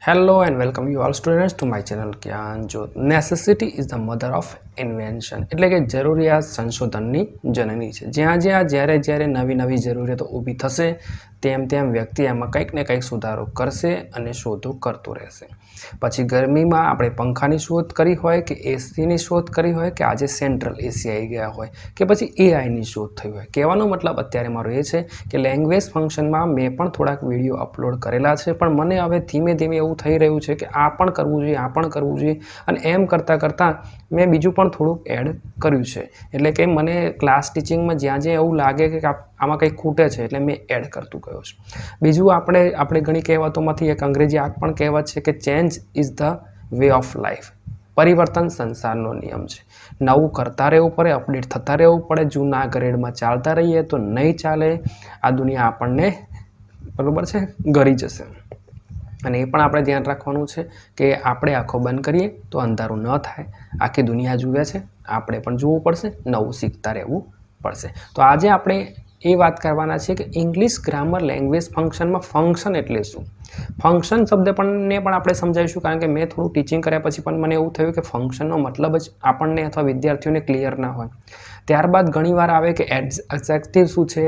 Hello and welcome you all students to my channel જ્ઞાન જ્યોત. Necessity is the mother of invention. એટલે કે જરૂરિયાત સંશોધનની જનની છે. જ્યારે નવી જરૂરિયાતો ઊભી થશે તેમ વ્યક્તિ એમાં કંઈક ને કંઈક સુધારો કરશે અને શોધો કરતો રહેશે. પછી ગરમીમાં આપણે પંખાની શોધ કરી હોય કે એસીની શોધ કરી હોય કે આજે સેન્ટ્રલ એસી આવી ગયા હોય કે પછી એઆઈની શોધ થઈ હોય. કહેવાનો મતલબ અત્યારે મારો એ છે કે લેંગ્વેજ ફંક્શનમાં મેં પણ થોડાક વિડીયો અપલોડ કરેલા છે, પણ મને હવે ધીમે એવું થઈ રહ્યું છે કે આ પણ કરવું જોઈએ અને એમ કરતાં મેં બીજું પણ થોડુંક એડ કર્યું છે. એટલે કે મને ક્લાસ ટીચિંગમાં જ્યાં એવું લાગે કે આમાં કંઈક ખૂટે છે એટલે મેં એડ કરતું ગયો છું. બીજું આપણે ઘણી કહેવતોમાંથી એક અંગ્રેજી આ પણ કહેવત છે કે change is the way of life. પરિવર્તન સંસારનો નિયમ છે. નવું કરતા રહેવું પડે, અપડેટ થતા રહેવું પડે. જૂના ગ્રેડમાં ચાલતા રહીએ તો નહીં ચાલે. આ દુનિયા આપણને બરાબર છે ગળી જશે. અને એ પણ આપણે ધ્યાન રાખવાનું છે કે આપણે આંખો બંધ કરીએ તો અંધારું ન થાય. આખી દુનિયા જુએ છે, આપણે પણ જોવું પડશે, નવું શીખતા રહેવું પડશે. તો આજે આપણે એ વાત કરવાના છે કે ઇંગ્લિશ ગ્રામર લેંગ્વેજ ફંક્શનમાં ફંક્શન એટલે શું. ફંક્શન શબ્દ પણ આપણે સમજાવીશું, કારણ કે મેં થોડું ટીચિંગ કર્યા પછી પણ મને એવું થયું કે ફંક્શનનો મતલબ જ આપણને અથવા વિદ્યાર્થીઓને ક્લિયર ના હોય. ત્યારબાદ ઘણીવાર આવે કે એડજેક્ટિવ શું છે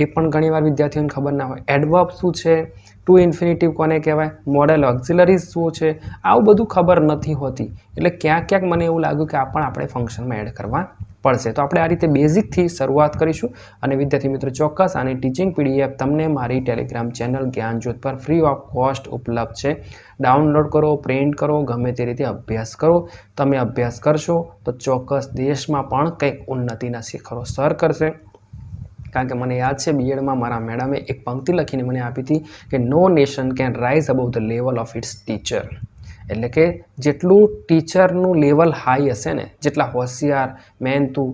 એ પણ ઘણીવાર વિદ્યાર્થીઓને ખબર ના હોય. એડવર્બ શું છે, ટુ ઇન્ફિનિટિવ કોને કહેવાય, મોડેલ ઓક્સિલરીઝ શું છે, આવું બધું ખબર નથી હોતી. એટલે ક્યાંક મને એવું લાગ્યું કે આપણે ફંક્શનમાં એડ કરવા પડશે. તો આપણે આ રીતે બેઝિકથી શરૂઆત કરીશું. અને વિદ્યાર્થી મિત્રો, ચોક્કસ આની ટીચિંગ પીડીએફ તમને મારી ટેલિગ્રામ ચેનલ જ્ઞાન જ્યોત પર ફ્રી ઓફ કોસ્ટ ઉપલબ્ધ છે. ડાઉનલોડ કરો, પ્રિન્ટ કરો, ગમે તે રીતે અભ્યાસ કરો. તમે અભ્યાસ કરશો તો ચોક્કસ દેશમાં પણ કંઈક ઉન્નતિના શિખરો સર કરશે. કારણ કે મને યાદ છે બીએડમાં મારા મેડમે એક પંક્તિ લખીને મને આપી હતી કે no nation can rise above the level of its teacher. એટલે કે જેટલું ટીચરનું લેવલ હાઈ હશે ને, જેટલા હોશિયાર, મહેનતુ,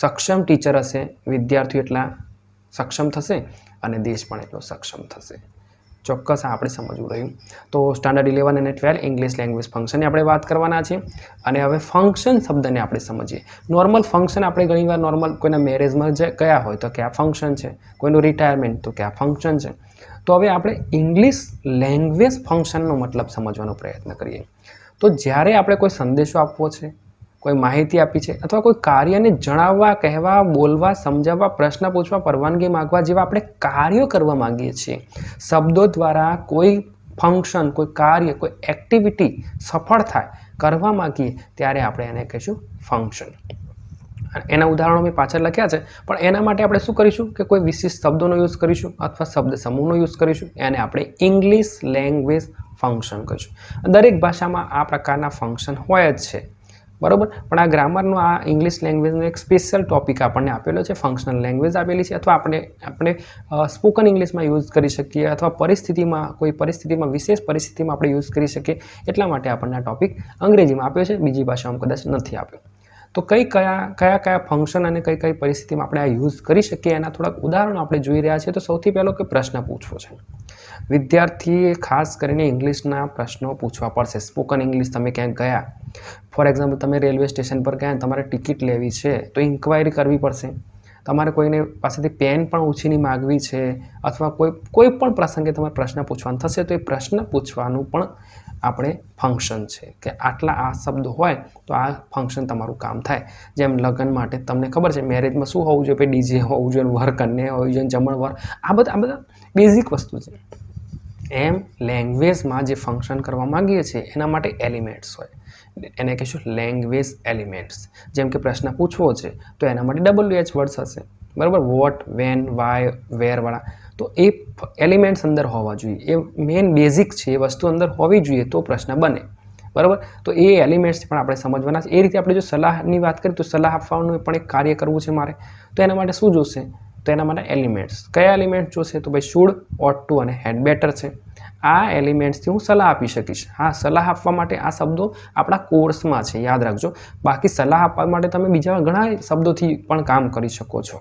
સક્ષમ ટીચર હશે, વિદ્યાર્થીઓ એટલા સક્ષમ થશે અને દેશ પણ એટલો સક્ષમ થશે. ચોક્કસ આપણે સમજવું રહ્યું. તો સ્ટાન્ડર્ડ 11 અને 12 ઇંગ્લિશ લેંગ્વેજ ફંક્શનની આપણે વાત કરવાના છીએ. અને હવે ફંક્શન શબ્દને આપણે સમજીએ. નોર્મલ ફંક્શન આપણે ઘણીવાર નોર્મલ કોઈના મેરેજમાં ગયા હોય તો કે આ ફંક્શન છે, કોઈનું રિટાયરમેન્ટ તો કે આ ફંક્શન છે. તો હવે આપણે ઇંગ્લિશ લેંગ્વેજ ફંક્શનનો મતલબ સમજવાનો પ્રયત્ન કરીએ. તો જ્યારે આપણે કોઈ સંદેશો આપવો છે, કોઈ માહિતી આપી છે, અથવા કોઈ કાર્યને જણાવવા, કહેવા, બોલવા, સમજાવવા, પ્રશ્ન પૂછવા, પરવાનગી માગવા જેવા આપણે કાર્યો કરવા માંગીએ છીએ. શબ્દો દ્વારા કોઈ ફંક્શન, કોઈ કાર્ય, કોઈ એક્ટિવિટી સફળ થાય, કરવા માંગીએ ત્યારે આપણે એને કહીશું ફંક્શન. એના ઉદાહરણો મેં પાછળ લખ્યા છે, પણ એના માટે આપણે શું કરીશું કે કોઈ વિશિષ્ટ શબ્દોનો યુઝ કરીશું અથવા શબ્દ સમૂહનો યુઝ કરીશું. એને આપણે ઇંગ્લિશ લેંગ્વેજ ફંક્શન કહીશું. દરેક ભાષામાં આ પ્રકારના ફંક્શન હોય જ છે, બરાબર. પણ આ ગ્રામરનો, આ ઇંગ્લિશ લેંગ્વેજનો એક સ્પેશિયલ ટોપિક આપણને આપેલો છે, ફંક્શનલ લેંગ્વેજ આપેલી છે. અથવા આપણે સ્પોકન ઇંગ્લિશમાં યુઝ કરી શકીએ, અથવા કોઈ પરિસ્થિતિમાં, વિશેષ પરિસ્થિતિમાં આપણે યુઝ કરી શકીએ. એટલા માટે આપણને આ ટોપિક અંગ્રેજીમાં આપ્યો છે, બીજી ભાષામાં કદાચ નથી આપ્યો. તો કયા ફંક્શન અને કઈ પરિસ્થિતિમાં આપણે આ યુઝ કરી શકીએ એના થોડાક ઉદાહરણો આપણે જોઈ રહ્યા છીએ. તો સૌથી પહેલો કે પ્રશ્ન પૂછવો છે. વિદ્યાર્થીએ ખાસ કરીને ઇંગ્લિશના પ્રશ્નો પૂછવા પડશે. સ્પોકન ઇંગ્લિશ તમે ક્યાંક ગયા, ફોર એક્ઝામ્પલ તમે રેલવે સ્ટેશન પર ગયા, તમારે ટિકિટ લેવી છે તો ઇન્ક્વાયરી કરવી પડશે. તમારે કોઈને પાસેથી પેન પણ ઉછીની માગવી છે, અથવા કોઈ પણ પ્રસંગે તમારે પ્રશ્ન પૂછવાનો થશે તો એ પ્રશ્ન પૂછવાનું પણ આપણે ફંક્શન છે કે આટલા આ શબ્દો હોય તો આ ફંક્શન તમારું કામ થાય. જેમ લગ્ન માટે તમને ખબર છે મેરેજમાં શું હોવું જોઈએ, ડીજે હોવું જોઈએ, વર કન્યા હોવી જોઈએ, જમણવાર, આ બધા બેઝિક વસ્તુ છે. એમ લેંગ્વેજમાં જે ફંક્શન કરવા માંગીએ છીએ એના માટે એલિમેન્ટ્સ હોય, એને કહીશું લેંગ્વેજ એલિમેન્ટ્સ. જેમ કે પ્રશ્ન પૂછવો છે તો એના માટે WH વર્ડ્સ હશે, બરાબર. વોટ, વેન, વાય, વેરવાળા. તો એ એલિમેન્ટ્સ અંદર હોવા જોઈએ. એ મેઇન બેઝિક છે, એ વસ્તુ અંદર હોવી જોઈએ તો પ્રશ્ન બને, બરાબર. તો એ એલિમેન્ટ્સ પણ આપણે સમજવાના છે. એ રીતે આપણે જો સલાહની વાત કરીએ તો સલાહ આપવાનું પણ એક કાર્ય કરવું છે મારે. તો એના માટે શું જોશે, તો એના માટે એલિમેન્ટ્સ. કયા એલિમેન્ટ્સ જોશે, તો ભાઈ શુડ, ઓટ ટુ અને હેડ બેટર છે. આ એલિમેન્ટ્સથી હું સલાહ આપી શકીશ. હા, સલાહ આપવા માટે આ શબ્દો આપણા કોર્સમાં છે, યાદ રાખજો. બાકી સલાહ આપવા માટે તમે બીજા ઘણા શબ્દોથી પણ કામ કરી શકો છો.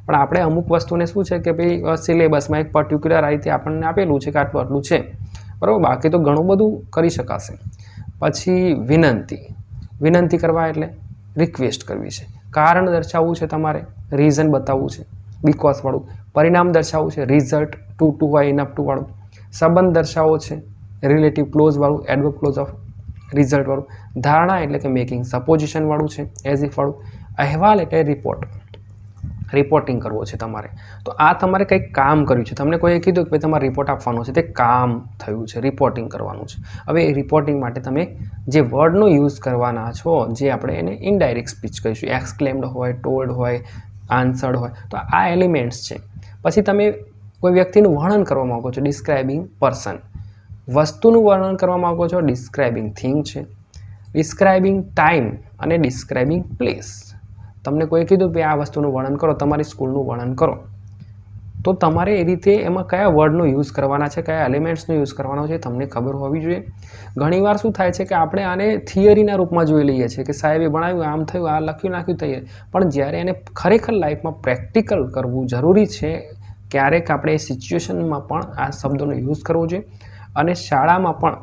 પણ આપણે અમુક વસ્તુને શું છે કે ભાઈ સિલેબસમાં એક પર્ટિક્યુલર આ રીતે આપણને આપેલું છે કે આટલું છે, બરાબર. બાકી તો ઘણું બધું કરી શકાશે. પછી વિનંતી કરવા એટલે રિક્વેસ્ટ કરવી છે. કારણ દર્શાવવું છે, તમારે રીઝન બતાવવું છે, બીકોઝ વાળું. પરિણામ દર્શાવવું છે, રિઝલ્ટ, ટુ હોય, ઇનફ ટુ વાળું. સંબંધ દર્શાવવો છે, રિલેટિવ ક્લોઝવાળું, એડવર્બ ક્લોઝ ઓફ રિઝલ્ટવાળું. ધારણા એટલે કે મેકિંગ સપોઝિશનવાળું છે, એઝ ઇફવાળું. અહેવાલ એટલે રિપોર્ટિંગ કરવો છે તમારે. તો આ તમારે કંઈક કામ કર્યું છે, તમને કોઈએ કીધું કે ભાઈ તમારે રિપોર્ટ આપવાનો છે, તે કામ થયું છે, રિપોર્ટિંગ કરવાનું છે. હવે એ રિપોર્ટિંગ માટે તમે જે વર્ડનો યુઝ કરવાના છો, જે આપણે એને ઇનડાયરેક્ટ સ્પીચ કહીશું, એક્સક્લેમ્ડ હોય, ટોલ્ડ હોય, આન્સર્ડ હોય, તો આ એલિમેન્ટ્સ છે. પછી તમે કોઈ વ્યક્તિનું વર્ણન કરવા માગો છો, ડિસ્ક્રાઇબિંગ પર્સન. વસ્તુનું વર્ણન કરવા માગો છો, ડિસ્ક્રાઇબિંગ થિંગ છે. ડિસ્ક્રાઇબિંગ ટાઈમ અને ડિસ્ક્રાઇબિંગ પ્લેસ. તમને કોઈ કીધું કે આ વસ્તુનું વર્ણન કરો, તમારી સ્કૂલનું વર્ણન કરો, તો તમારે એ રીતે એમાં કયા વર્ડનો યુઝ કરવાના છે, કયા એલિમેન્ટ્સનો યુઝ કરવાનો છે, તમને ખબર હોવી જોઈએ. ઘણીવાર શું થાય છે કે આપણે આને થિયરીના રૂપમાં જોઈ લઈએ છીએ કે સાહેબે ભણાવ્યું, આમ થયું, આ લખ્યું નાખ્યું થઈએ, પણ જ્યારે એને ખરેખર લાઈફમાં પ્રેક્ટિકલ કરવું જરૂરી છે, ક્યારેક આપણે એ સિચ્યુએશનમાં પણ આ શબ્દોનો યુઝ કરવો જોઈએ. અને શાળામાં પણ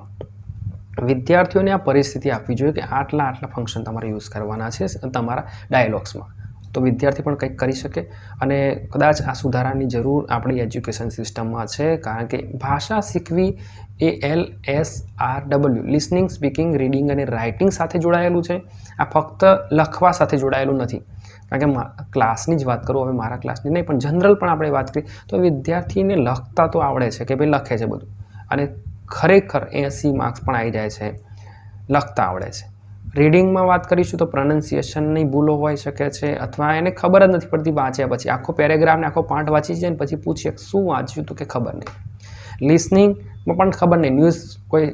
વિદ્યાર્થીઓને આ પરિસ્થિતિ આપવી જોઈએ કે આટલા ફંક્શન તમારે યુઝ કરવાના છે તમારા ડાયલોગ્સમાં, તો વિદ્યાર્થી પણ કંઈક કરી શકે. અને કદાચ આ સુધારાની જરૂર આપણી એજ્યુકેશન સિસ્ટમમાં છે, કારણ કે ભાષા શીખવી એ LSRW લિસનિંગ, સ્પીકિંગ, રીડિંગ અને રાઇટિંગ સાથે જોડાયેલું છે. આ ફક્ત લખવા સાથે જોડાયેલું નથી. કારણ કે ક્લાસની જ વાત કરું, હવે મારા ક્લાસની નહીં, પણ જનરલ પણ આપણે વાત કરીએ તો વિદ્યાર્થીને લખતા તો આવડે છે કે ભાઈ લખે છે બધું, અને ખરેખર 80 માર્ક્સ પણ આવી જાય છે, લખતા આવડે છે. રીડિંગમાં વાત કરીશું તો પ્રોનન્સિએશનની ભૂલો હોઈ શકે છે, અથવા એને ખબર જ નથી પડતી વાંચ્યા પછી. આખો પેરેગ્રાફ ને આખો પાઠ વાંચી જાય ને પછી પૂછીએ શું વાંચ્યું તો કે ખબર નહીં. લિસનિંગમાં પણ ખબર નહીં, ન્યૂઝ કોઈ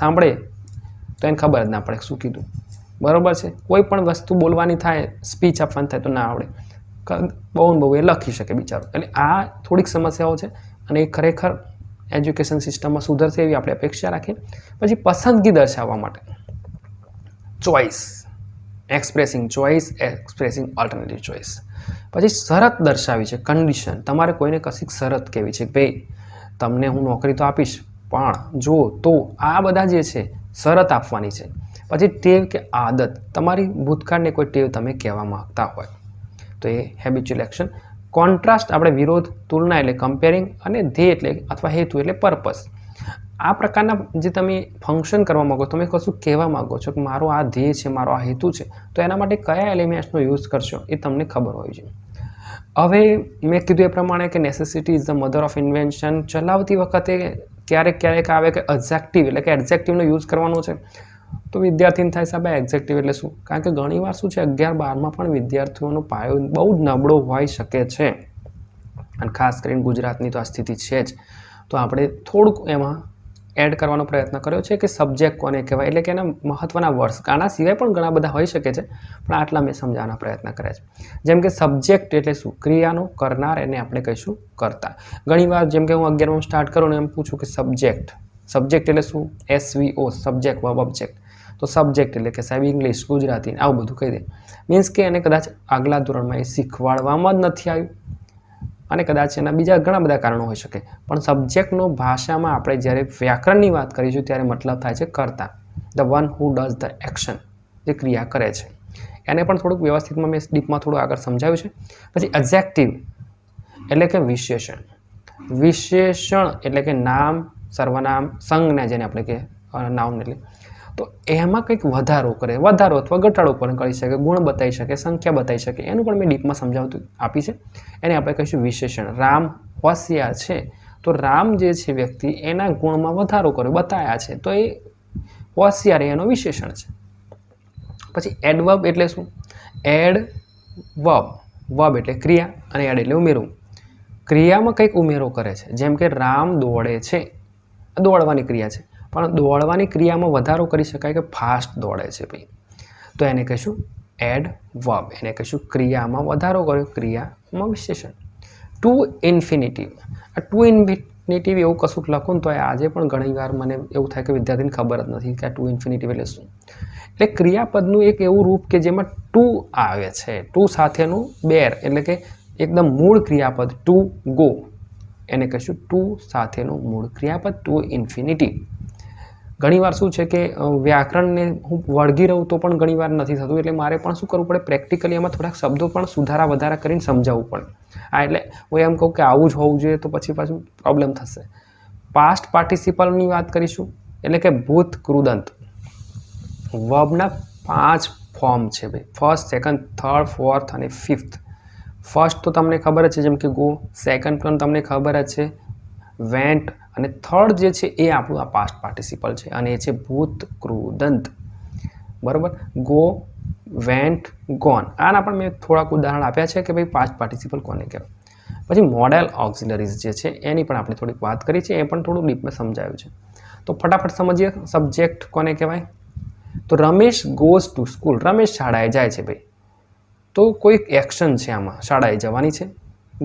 સાંભળે તો એને ખબર જ ના પડે શું કીધું, બરાબર છે. કોઈ પણ વસ્તુ બોલવાની થાય, સ્પીચ આપવાની થાય તો ના આવડે, બહુ એ લખી શકે બિચારો. એટલે આ થોડીક સમસ્યાઓ છે, અને એ ખરેખર એજ્યુકેશન સિસ્ટમમાં સુધરશે એવી આપણે અપેક્ષા રાખીએ. પછી પસંદગી દર્શાવવા માટે choice, expressing choice, expressing alternative choice. પછી શરત દર્શાવી છે, કન્ડિશન. તમારે કોઈને કશીક શરત કહેવી છે કે ભાઈ તમને હું નોકરી તો આપીશ, પણ જો તો આ બધા જે છે શરત આપવાની છે. પછી ટેવ કે આદત, તમારી ભૂતકાળને કોઈ ટેવ તમે કહેવા માગતા હોય તો એ હેબિચ્યુઅલ એક્શન. કોન્ટ્રાસ્ટ આપણે વિરોધ, તુલના એટલે કમ્પેરિંગ, અને ધ્યેય એટલે અથવા હેતુ એટલે પર્પસ. આ પ્રકારના જે તમે ફંક્શન કરવા માગો, તમે કશું કહેવા માગો છો કે મારો આ ધ્યેય છે, મારો આ હેતુ છે, તો એના માટે કયા એલિમેન્ટ્સનો યુઝ કરશો એ તમને ખબર હોવી જોઈએ. હવે મેં કીધું એ પ્રમાણે કે necessity is the mother of invention. ચલાવતી વખતે ક્યારેક આવે કે એડજેક્ટિવ એટલે કે એડજેક્ટિવનો યુઝ કરવાનો છે, તો વિદ્યાર્થીને થાય સાહેબ એડજેક્ટિવ એટલે શું? કારણ કે ઘણીવાર શું છે 11-12માં પણ વિદ્યાર્થીઓનો પાયો બહુ જ નબળો હોઈ શકે છે, અને ખાસ કરીને ગુજરાતની તો આ સ્થિતિ છે જ. તો આપણે થોડુંક એમાં એડ કરવાનો પ્રયત્ન કર્યો છે કે સબ્જેક્ટ કોને કહેવાય, એટલે કે એના મહત્ત્વના વર્ડ્સ. આના સિવાય પણ ઘણા બધા હોઈ શકે છે, પણ આટલા મેં સમજાવવાનો પ્રયત્ન કર્યા છે. જેમ કે સબ્જેક્ટ એટલે શું? ક્રિયાનો કરનાર, એને આપણે કહીશું કર્તા. ઘણીવાર જેમ કે હું 11માં સ્ટાર્ટ કરું ને એમ પૂછું કે સબ્જેક્ટ એટલે શું? SVO, subject verb object. તો સબ્જેક્ટ એટલે કે સાહેબ ઇંગ્લિશ, ગુજરાતી, આવું બધું કહી દે. મીન્સ કે એને કદાચ આગલા ધોરણમાં એ શીખવાડવામાં જ નથી આવ્યું, અને કદાચ એના બીજા ઘણા બધા કારણો હોઈ શકે. પણ સબ્જેક્ટનો ભાષામાં આપણે જ્યારે વ્યાકરણની વાત કરીશું ત્યારે મતલબ થાય છે કર્તા, the one who does the action, જે ક્રિયા કરે છે. એને પણ થોડુંક વ્યવસ્થિતમાં મેં ડીપમાં થોડું આગળ સમજાવ્યું છે. પછી એડજેક્ટિવ એટલે કે વિશેષણ. વિશેષણ એટલે કે નામ, સર્વનામ, સંજ્ઞા, જેને આપણે કે નાઉન એટલે, તો એમાં કંઈક વધારો અથવા ઘટાડો પણ કરી શકે, ગુણ બતાવી શકે, સંખ્યા બતાવી શકે. એનું પણ મેં ડીપમાં સમજાવતું આપી છે. એને આપણે કહીશું વિશેષણ. રામ હોશિયાર છે, તો રામ જે છે વ્યક્તિ, એના ગુણમાં વધારો કર્યો, બતાવ્યા છે, તો એ હોશિયાર એનો વિશેષણ છે. પછી એડવર્બ એટલે શું? વર્બ એટલે ક્રિયા, અને એડ એટલે ઉમેરવું. ક્રિયામાં કંઈક ઉમેરો કરે છે. જેમ કે રામ દોડે છે, દોડવાની ક્રિયા છે, પણ દોડવાની ક્રિયામાં વધારો કરી શકાય કે ફાસ્ટ દોડે છે ભાઈ, તો એને કહીશું એડવર્બ. એને કહીશું ક્રિયામાં વધારો કર્યો, ક્રિયામાં વિશેષણ. To infinitive. આ ટુ ઇન્ફિનિટિવ એવું કશુંક લખું ને તો આજે પણ ઘણીવાર મને એવું થાય કે વિદ્યાર્થીને ખબર જ નથી કે આ ટુ ઇન્ફિનિટિવ એટલે શું. એટલે ક્રિયાપદનું એક એવું રૂપ કે જેમાં ટુ આવે છે, ટુ સાથેનું બેર, એટલે કે એકદમ મૂળ ક્રિયાપદ ટુ ગો, એને કહીશું ટુ સાથેનું મૂળ ક્રિયાપદ, ટુ ઇન્ફિનિટિવ. ઘણીવાર શું છે કે વ્યાકરણને હું વળગી રહું તો પણ ઘણીવાર નથી થતું, એટલે મારે પણ શું કરવું પડે, પ્રેક્ટિકલી એમાં થોડાક શબ્દો પણ સુધારા વધારા કરીને સમજાવવું પડે. એટલે હું એમ કહું કે આવું જ હોવું જોઈએ તો પછી પાછું પ્રોબ્લેમ થશે. પાસ્ટ પાર્ટિસિપલની વાત કરીશું, એટલે કે ભૂત કૃદંત. વર્બના 5 ફોર્મ છે ભાઈ, ફર્સ્ટ, સેકન્ડ, થર્ડ, ફોર્થ અને ફિફ્થ. ફર્સ્ટ તો તમને ખબર જ છે, જેમ કે ગો. સેકન્ડ પણ તમને ખબર જ છે, વેન્ટ. અને થર્ડ જે છે એ આપણું આ પાસ્ટ પાર્ટિસિપલ છે અને એ છે ભૂત કૃદંત. બરાબર, ગો, વેન્ટ, ગોન. આના પણ મેં થોડાક ઉદાહરણ આપ્યા છે કે ભાઈ પાસ્ટ પાર્ટિસિપલ કોને કહેવાય. પછી મોડેલ ઓક્સિલરીઝ જે છે એની પણ આપણે થોડીક વાત કરી છે, એ પણ થોડું ડીપમાં સમજાયું છે. તો ફટાફટ સમજીએ સબ્જેક્ટ કોને કહેવાય. તો Ramesh goes to school, Ramesh શાળાએ જાય છે ભાઈ. તો કોઈક એક્શન છે આમાં, શાળાએ જવાની છે,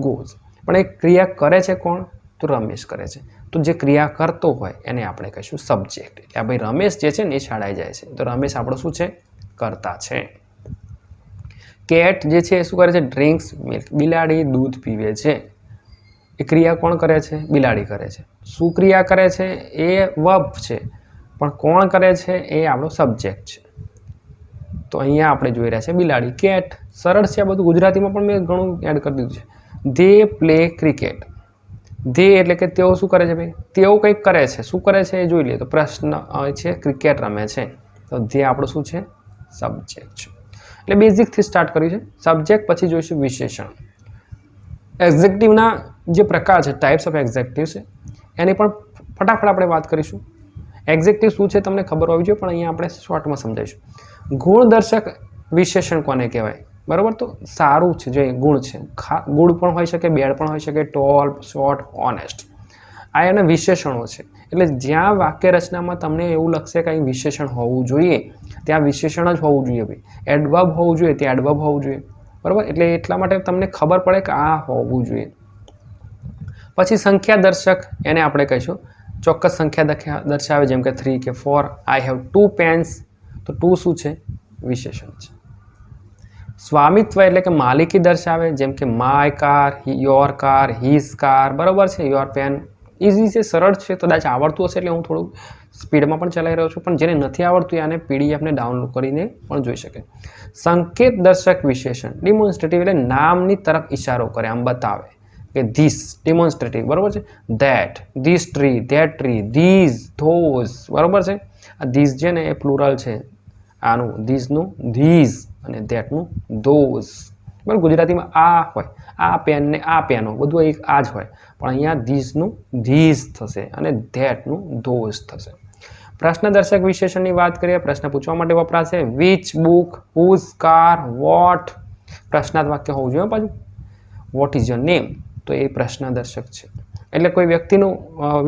ગોઝ. પણ એ ક્રિયા કરે છે કોણ? તો રમેશ કરે છે. તો જે ક્રિયા કરતો હોય એને આપણે કહીશું સબ્જેક્ટ. એટલે ભાઈ રમેશ જે છે ને એ શાળાએ જાય છે, તો રમેશ આપણો શું છે? કરતા છે. કેટ જે છે એ શું કરે છે? ડ્રિંક્સ મિલ્ક, બિલાડી દૂધ પીવે છે. એ ક્રિયા કોણ કરે છે? બિલાડી કરે છે. શું ક્રિયા કરે છે? એ વર્બ છે, પણ કોણ કરે છે? એ આપણો સબ્જેક્ટ છે. તો અહીંયા આપણે જોઈ રહ્યા છે બિલાડી, કેટ. સરળ છે આ બધું, ગુજરાતીમાં પણ મેં ઘણું એડ કરી દીધું છે. They play cricket. ધે એટલે કે તેઓ શું કરે છે ભાઈ? તેઓ કંઈક કરે છે. શું કરે છે એ જોઈ લઈએ. તો પ્રશ્ન છે ક્રિકેટ રમે છે, તો ધે આપણું શું છે? સબ્જેક્ટ છે. એટલે બેઝિકથી સ્ટાર્ટ કર્યું છે સબ્જેક્ટ. પછી જોઈશું વિશેષણ. એક્ઝેક્ટિવના જે પ્રકાર છે, ટાઈપ્સ ઓફ એક્ઝેક્ટિવ છે, એની પણ ફટાફટ આપણે વાત કરીશું. એક્ઝેક્ટિવ શું છે તમને ખબર હોવી જોઈએ, પણ અહીંયા આપણે શોર્ટમાં સમજાવીશું. ગુણદર્શક વિશેષણ કોને કહેવાય? બરાબર, તો સારું છે, જો ગુણ છે. ગુડ પણ હોઈ શકે, બેડ પણ હોઈ શકે, ટોલ, શોર્ટ, ઓનેસ્ટ. આ એના વિશેષણો છે. એટલે જ્યાં વાક્ય રચનામાં તમને એવું લખશે કે અહીં વિશેષણ હોવું જોઈએ, ત્યાં વિશેષણ જ હોવું જોઈએ ભાઈ. એડવર્બ હોવું જોઈએ, ત્યાં એડવર્બ હોવું જોઈએ. બરાબર, એટલે એટલા માટે તમને ખબર પડે કે આ હોવું જોઈએ. પછી સંખ્યા દર્શક, એને આપણે કહીશું ચોક્કસ સંખ્યા દર્શાવે, જેમ કે 3 કે 4. I have 2 pens. તો 2 શું છે? વિશેષણ છે. સ્વામિત્વ એટલે કે માલિકી દર્શાવે, જેમ કે my car, your car, his car. બરાબર છે. યોર પેન ઇઝી છે, સરળ છે. કદાચ આવડતું હશે એટલે હું થોડું સ્પીડમાં પણ ચલાવી રહ્યો છું, પણ જેને નથી આવડતું આને પીડીએફને ડાઉનલોડ કરીને પણ જોઈ શકે. સંકેત દર્શક વિશેષણ, ડિમોન્સ્ટ્રેટિવ એટલે નામની તરફ ઇશારો કરે, આમ બતાવે કે ધીસ, ડિમોન્સ્ટ્રેટિવ. બરાબર છે. That, this tree, that tree, these, those. બરાબર છે. આ ધીઝ છે ને એ પ્લુરલ છે, આનું ધીઝનું ધીઝ અને ધેટનું ધોઝ. બરાબર, ગુજરાતીમાં આ હોય, આ પેન ને આ પેનો બધું એક આ જ હોય, પણ અહીંયા ધીઝનું ધીઝ થશે અને ધેટનું ધોઝ થશે. પ્રશ્નદર્શક વિશેષણની વાત કરીએ, પ્રશ્ન પૂછવા માટે વપરાશે. Which book, whose car, what. પ્રશ્નાર્થ વાક્ય હોવું જોઈએ પાછું. વોટ ઇઝ યોર નેમ, તો એ પ્રશ્નદર્શક છે. એટલે કોઈ વ્યક્તિનું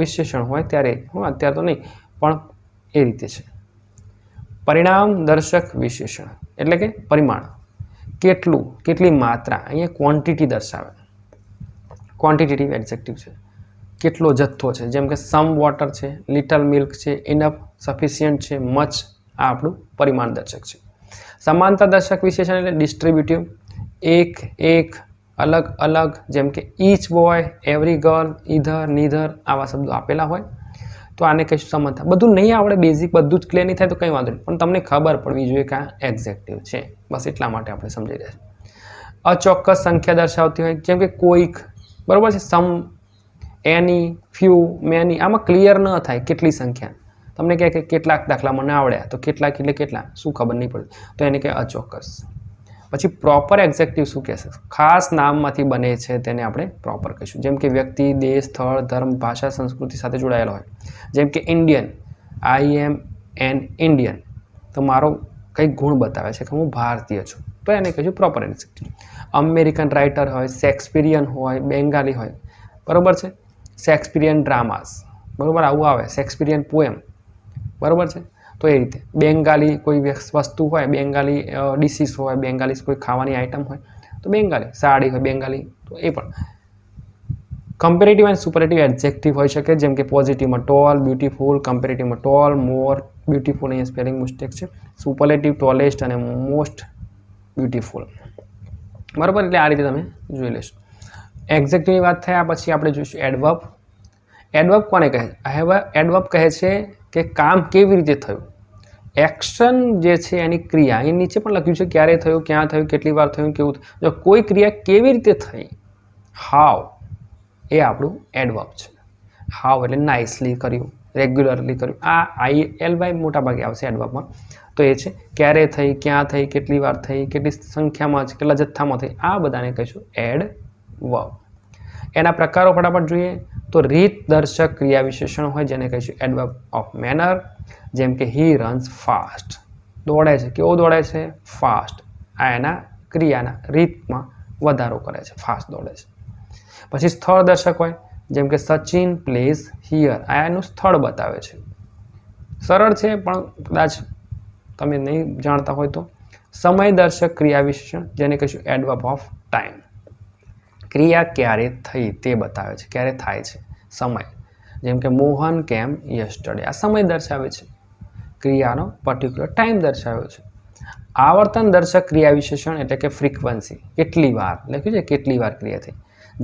વિશેષણ હોય ત્યારે, અત્યારે તો નહીં, પણ એ રીતે છે. પરિણામ દર્શક વિશેષણ એટલે કે પરિમાણ, કેટલું, કેટલી માત્રા. અહીંયા ક્વોન્ટિટી દર્શાવે, ક્વોન્ટિટેટિવ એડજેક્ટિવ છે. કેટલો જથ્થો છે, જેમ કે સમ વોટર છે, લિટલ મિલ્ક છે, ઇનફ, સફિશિયન્ટ છે, મચ. આ આપણું પરિમાણ દર્શક છે. સમાનતા દર્શક વિશેષણ એટલે ડિસ્ટ્રીબ્યુટિવ, એક, એક, અલગ, અલગ, જેમ કે each boy, every girl, either, neither. આવા શબ્દો આપેલા હોય તો આને કહીશું સમાનતા. બધું નહીં આવડે, બેઝિક બધું જ ક્લિયર નહીં થાય તો કંઈ વાંધો નહીં, પણ તમને ખબર પડવી જોઈએ કે આ એક્ઝેક્ટિવ છે. બસ એટલા માટે આપણે સમજી રહ્યા છીએ. અચોક્કસ સંખ્યા દર્શાવતી હોય, જેમ કે કોઈક. બરાબર છે. સમ, એની, ફ્યુ, મેની. આમાં ક્લિયર ન થાય કેટલી સંખ્યા. તમને કહે કે કેટલાક દાખલા મને આવડ્યા, તો કેટલાક એટલે કેટલા, શું ખબર નહીં પડે, તો એને કહે અચોક્કસ. પછી પ્રોપર એક્ઝેક્ટિવ શું કહેશે? ખાસ નામમાંથી બને છે તેને આપણે પ્રોપર કહીશું, જેમ કે વ્યક્તિ, દેશ, સ્થળ, ધર્મ, ભાષા, સંસ્કૃતિ સાથે જોડાયેલો હોય. જેમ કે Indian, I am an Indian. તો મારો કંઈક ગુણ બતાવે છે કે હું ભારતીય છું, તો એને કહીશું પ્રોપર એક્ઝેક્ટિવ. અમેરિકન રાઇટર હોય, શેક્સપિયરિયન હોય, બેંગાલી હોય. બરાબર છે. શેક્સપિયરિયન ડ્રામાસ. બરાબર, આવું આવે. શેક્સપિયરિયન પોએમ. બરાબર છે. તો એ રીતે બેંગાલી કોઈ વસ્તુ હોય, બેંગાલી ડિશિસ હોય, બેંગાલી કોઈ ખાવાની આઈટમ હોય, તો બેંગાલી. સાડી હોય બેંગાલી, તો એ પણ. કમ્પેરેટિવ એન્ડ સુપરલેટિવ એડજેક્ટિવ હોઈ શકે, જેમ કે પોઝિટિવમાં ટોલ, બ્યુટીફુલ. કમ્પેરેટિવમાં ટોલ, મોર, બ્યુટીફુલ. અહીંયા સ્પેલિંગ મિસ્ટેક છે. સુપરલેટિવ ટોલેસ્ટ અને મોસ્ટ બ્યુટીફુલ. બરાબર, એટલે આ રીતે તમે જોઈ લેશો. એક્ઝેક્ટિવની વાત થયા પછી આપણે જોઈશું એડવર્બ. એડવર્બ કોને કહે છે? એડવર્બ કહે છે કે કામ કેવી રીતે થયું, એક્શન જે છે એની ક્રિયા. અહીં નીચે પણ લખ્યું છે ક્યારે થયું, ક્યાં થયું, કેટલી વાર થયું, કેવું થયું. જો કોઈ ક્રિયા કેવી રીતે થઈ, હાવ, એ આપણું એડવર્બ છે. હાઉ એટલે નાઇસલી કર્યું, રેગ્યુલરલી કર્યું. આ ILY મોટા ભાગે આવશે એડવર્બમાં. તો એ છે ક્યારે થઈ, ક્યાં થઈ, કેટલી વાર થઈ, કેટલી સંખ્યામાં, કેટલા જથ્થામાં થઈ, આ બધાને કહીશું એડવર્બ. એના પ્રકારો ફટાફટ જોઈએ તો રીત દર્શક ક્રિયા વિશેષણ હોય જેને કહીશું એડવર્બ ઓફ મેનર. જેમ કે હી રન્સ ફાસ્ટ, દોડે છે. કેવો દોડે છે? ફાસ્ટ. આ એના ક્રિયાના રીતમાં વધારો કરે છે, ફાસ્ટ દોડે છે. પછી સ્થળ દર્શક હોય જેમ કે સચિન પ્લેસ હિયર, આ એનું સ્થળ બતાવે છે. સરળ છે પણ કદાચ તમે નહીં જાણતા હોય તો. સમય દર્શક ક્રિયા વિશેષણ જેને કહીશું એડવર્બ ઓફ ટાઈમ. ક્રિયા ક્યારે થઈ તે બતાવે છે, ક્યારે થાય છે, સમય. જેમ કે મોહન કેમ યસ્ટરડે, આ સમય દર્શાવે છે, ક્રિયાનો પર્ટિક્યુલર ટાઈમ દર્શાવ્યો છે. આવર્તન દર્શક ક્રિયા વિશેષણ એટલે કે ફ્રીક્વન્સી, કેટલી વાર લખ્યું છે, કેટલી વાર ક્રિયા થઈ.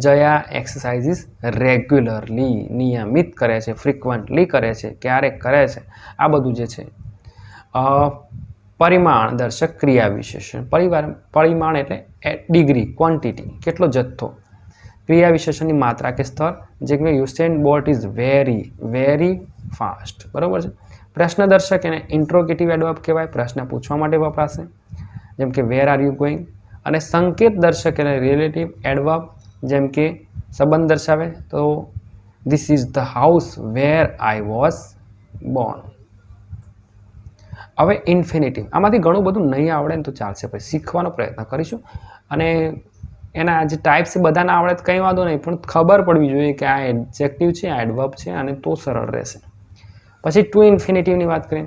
જયા એક્સરસાઇઝીસ રેગ્યુલરલી, નિયમિત કરે છે, ફ્રીક્વન્ટલી કરે છે, ક્યારેક કરે છે, આ બધું જે છે. પરિમાણ દર્શક ક્રિયા વિશેષણ, પરિમાણ એટલે ડિગ્રી, ક્વોન્ટિટી, કેટલો જથ્થો. ક્રિયા વિશેષણની માત્રા કે સ્તર, જેમ કે યુસેન બોલ્ટ ઇઝ વેરી ફાસ્ટ, બરાબર છે. પ્રશ્ન દર્શક એને ઇન્ટ્રોગેટિવ એડવર્બ કહેવાય, પ્રશ્ન પૂછવા માટે વપરાશે, જેમ કે વેર આર યુ ગોઈંગ. અને સંકેત દર્શક એને રિલેટિવ એડવર્બ, જેમ કે સંબંધ દર્શાવે તો this is the house where I was born. હવે ઇન્ફિનિટિવ, આમાંથી ઘણું બધું નહીં આવડે ને તો ચાલશે, પછી શીખવાનો પ્રયત્ન કરીશું. અને એના જે ટાઈપ્સ છે બધા ના આવડે તો કંઈ વાંધો નહીં, પણ ખબર પડવી જોઈએ કે આ એડજેક્ટિવ છે, આ એડવર્બ છે, અને તો સરળ રહેશે. પછી ટુ ઇન્ફિનિટિવની વાત કરીએ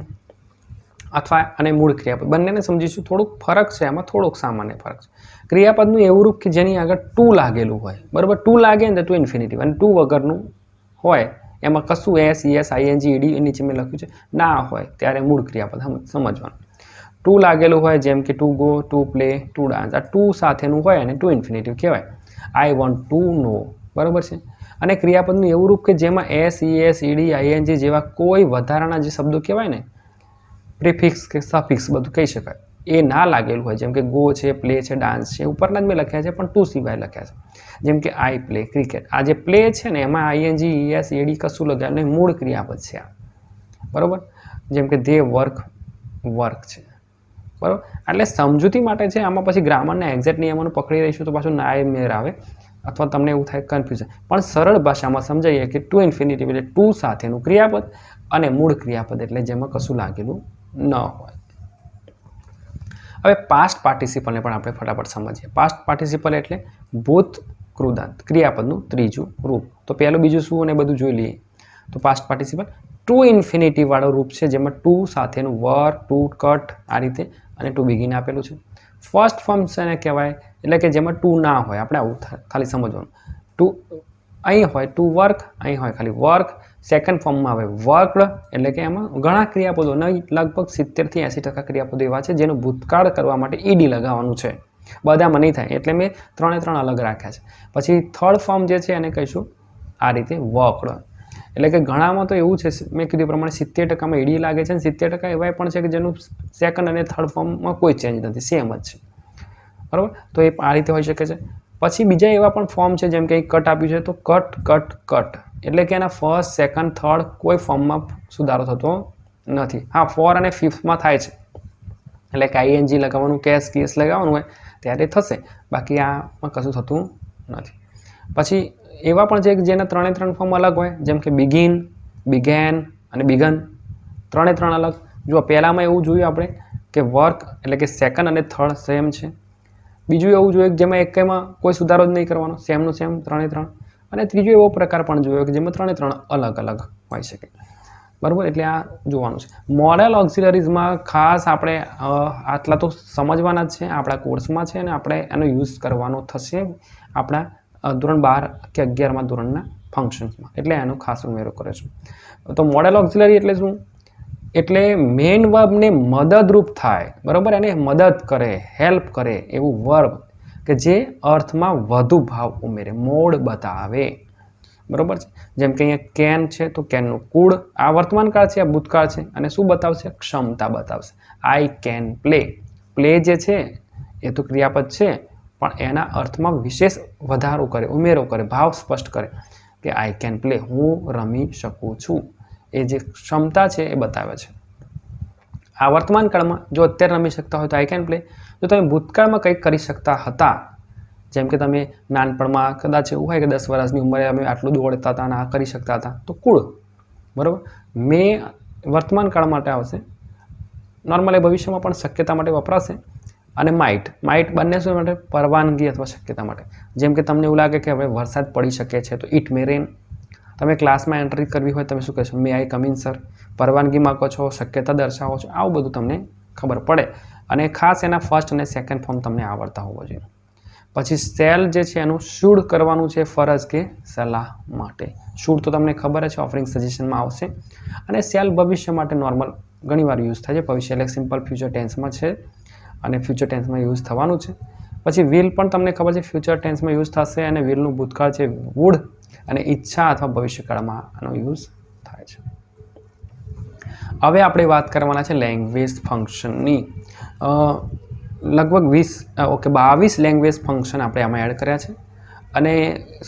અથવા અને મૂળ ક્રિયાપદ, બંનેને સમજીશું. થોડુંક ફરક છે એમાં, થોડોક સામાન્ય ફરક છે. ક્રિયાપદનું એવું રૂપ કે જેની આગળ ટુ લાગેલું હોય, બરાબર. ટુ લાગે ને તો ટુ ઇન્ફિનિટિવ, અને ટુ વગરનું હોય એમાં કશું એસ, ઈએસ, આઈએનજી, ઈડી નીચે મેં લખ્યું છે ના હોય ત્યારે મૂળ ક્રિયાપદ સમજવાનું. ટુ લાગેલું હોય જેમ કે to go, to play, to dance, આ ટુ સાથેનું હોય અને ટુ ઇન્ફિનિટિવ કહેવાય. આઈ વોન્ટ ટુ નો, બરાબર છે. અને ક્રિયાપદનું એવું રૂપ કે જેમાં એસ, ઈએસ, ઈડી, આઈએનજી જેવા કોઈ વધારાના જે શબ્દો કહેવાય ને, પ્રિફિક્સ કે સફિક્સ બધું કહી શકાય, એ ના લાગેલું હોય. જેમ કે ગો છે, પ્લે છે, ડાન્સ છે, ઉપરના જ મેં લખ્યા છે પણ ટુ સિવાય લખ્યા છે. જેમ કે આઈ પ્લે ક્રિકેટ, આ જે પ્લે છે ને એમાં આઈએનજી, ઈએસ, ઈડી કશું લગાવ્યું નહીં, મૂળ ક્રિયાપદ છે આ, બરાબર. જેમ કે ધે વર્ક છે, બરાબર. એટલે સમજૂતી માટે છે. આમાં પછી ગ્રામરના એક્ઝેક્ટ નિયમોને પકડી રહીશું તો પાછું ના મેર આવે અથવા તમને એવું થાય કન્ફ્યુઝન. પણ સરળ ભાષામાં સમજાઈએ કે ટુ ઇન્ફિનિટિવ એટલે ટુ સાથેનું ક્રિયાપદ અને મૂળ ક્રિયાપદ એટલે જેમાં કશું લાગેલું ન હોય. હવે પાસ્ટ પાર્ટિસિપલને પણ આપણે ફટાફટ સમજીએ. પાસ્ટ પાર્ટિસિપલ એટલે ભૂત કૃદંત ક્રિયાપદનું ત્રીજું રૂપ. તો પહેલું બીજું શું અને બધું જોઈ લઈએ. તો પાસ્ટ પાર્ટિસિપલ ટુ ઇન્ફિનિટી વાળો રૂપ છે જેમાં ટુ સાથેનું વર, ટુ કટ આ રીતે અને ટુ બિગિન આપેલું છે. ફર્સ્ટ ફોર્મ છે કહેવાય એટલે કે જેમાં ટુ ના હોય, આપણે આવું ખાલી સમજવાનું. ટુ અહીં હોય ટુ વર્ક, અહીં હોય ખાલી વર્ક. સેકન્ડ ફોર્મમાં આવે વર્કડ એટલે કે એમાં ઘણા ક્રિયાપદો નહીં, લગભગ 70 થી 80% ક્રિયાપદો એવા છે જેનો ભૂતકાળ કરવા માટે ઈડી લગાવવાનું છે. બધામાં નહીં થાય એટલે મેં 3 અલગ રાખ્યા છે. પછી થર્ડ ફોર્મ જે છે એને કહીશું આ રીતે વર્કડ. એટલે કે ઘણામાં તો એવું છે, મેં કીધું પ્રમાણે 70%માં ઈડી લાગે છે અને 70% એવા પણ છે કે જેનું સેકન્ડ અને થર્ડ ફોર્મમાં કોઈ ચેન્જ નથી, સેમ જ છે, બરાબર. તો એ આ રીતે હોઈ શકે છે. પછી બીજા એવા પણ ફોર્મ છે જેમ કે કટ આપ્યું છે તો કટ એટલે કે એના ફર્સ્ટ, સેકન્ડ, થર્ડ કોઈ ફોર્મમાં સુધારો થતો નથી. હા, 4 અને 5માં થાય છે, એટલે કે આઈએનજી લગાવવાનું, કેસ લગાવવાનું હોય ત્યારે થશે, બાકી આમાં કશું થતું નથી. પછી એવા પણ છે કે જેના 3 ફોર્મ અલગ હોય જેમ કે બિગિન, બિગેન અને બિગન, 3 અલગ. જો પહેલામાં એવું જોયું આપણે કે વર્ક એટલે કે સેકન્ડ અને થર્ડ સેમ છે. બીજું એવું જોયું કે જેમાં એકમાં કોઈ સુધારો જ નહીં કરવાનો, સેમનું સેમ 3. અને ત્રીજો એવો પ્રકાર પણ જોયો કે જેમાં 3 અલગ હોઈ શકે, બરાબર. એટલે આ જોવાનું છે. મોડેલ ઓક્સિલરીઝમાં ખાસ આપણે આટલા તો સમજવાના જ છે, આપણા કોર્સમાં છે અને આપણે એનો યુઝ કરવાનો થશે આપણા ધોરણ 12 કે 11માં ધોરણના ફંક્શન્સમાં, એટલે એનો ખાસ ઉમેરો કરે છે. તો મોડેલ ઓક્સિલરી એટલે શું? એટલે મેઇન વર્બને મદદરૂપ થાય, બરાબર, એને મદદ કરે, હેલ્પ કરે એવું વર્બ કે જે અર્થમાં વધુ ભાવ ઉમેરે, મોડ બતાવે, બરાબર છે. જેમ કે અહીંયા કેન છે તો કેનનું કુળ, આ વર્તમાનકાળ છે, આ ભૂતકાળ છે, અને શું બતાવશે? ક્ષમતા બતાવશે. આઈ કેન પ્લે, પ્લે જે છે એ તો ક્રિયાપદ છે પણ એના અર્થમાં વિશેષ વધારો કરે, ઉમેરો કરે, ભાવ સ્પષ્ટ કરે. કે આઈ કેન પ્લે, હું રમી શકું છું. એ જે ક્ષમતા છે એ બતાવે છે. આ વર્તમાન કાળમાં જો અત્યારે રમી શકતા હોય તો આઈ કેન પ્લે. જો તમે ભૂતકાળમાં કંઈક કરી શકતા હતા, જેમ કે તમે નાનપણમાં કદાચ એવું હોય કે 10 વર્ષની ઉંમરે અમે આટલું દોડતા હતા અને આ કરી શકતા હતા, તો કુળ. બરાબર. મે વર્તમાન કાળ માટે આવશે. નોર્મલી ભવિષ્યમાં પણ શક્યતા માટે વપરાશે. અને માઇટ બંને શું માટે? પરવાનગી અથવા શક્યતા માટે. જેમ કે તમને એવું લાગે કે હવે વરસાદ પડી શકે છે તો ઇટ મે રેન. તમે ક્લાસમાં એન્ટ્રી કરવી હોય તમે શું કહેશો? મે આઈ કમ ઇન સર. પરવાનગી માગો છો, શક્યતા દર્શાવો છો, આવું બધું તમને ખબર પડે. અને ખાસ એના ફર્સ્ટ અને સેકન્ડ ફોર્મ તમને આવડતા હોવો જોઈએ. પછી સેલ જે છે એનું શુડ કરવાનું છે ફરજ કે સલાહ માટે. શુડ તો તમને ખબર જ છે, ઓફરિંગ સજેશનમાં આવશે. અને સેલ ભવિષ્ય માટે નોર્મલ ઘણીવાર યુઝ થાય છે. ભવિષ્ય એટલે સિમ્પલ ફ્યુચર ટેન્સમાં છે અને ફ્યુચર ટેન્સમાં યુઝ થવાનું છે. પછી વિલ પણ તમને ખબર છે ફ્યુચર ટેન્સમાં યુઝ થશે અને વિલનું ભૂતકાળ છે વુડ અને ઈચ્છા અથવા ભવિષ્યકાળમાં આનો યુઝ થાય છે. હવે આપણે વાત કરવાના છે લેંગ્વેજ ફંક્શનની. લગભગ 22 લેંગ્વેજ ફંક્શન આપણે આમાં એડ કર્યા છે અને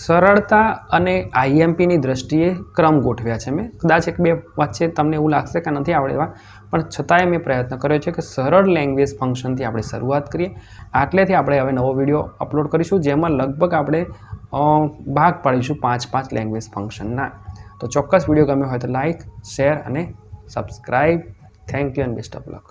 સરળતા અને આઈએમપીની દ્રષ્ટિએ ક્રમ ગોઠવ્યા છે. મેં કદાચ 1-2 વચ્ચે તમને એવું લાગશે કે નથી આવડેવા, પણ છતાંય મેં પ્રયત્ન કર્યો છે કે સરળ લેંગ્વેજ ફંક્શનથી આપણે શરૂઆત કરીએ. આટલેથી આપણે હવે નવો વિડીયો અપલોડ કરીશું જેમાં લગભગ આપણે ભાગ પાડીશું 5 લેંગ્વેજ ફંક્શનના. તો ચોક્કસ વિડીયો ગમ્યો હોય તો લાઇક, શેર અને subscribe. Thank you and best of luck.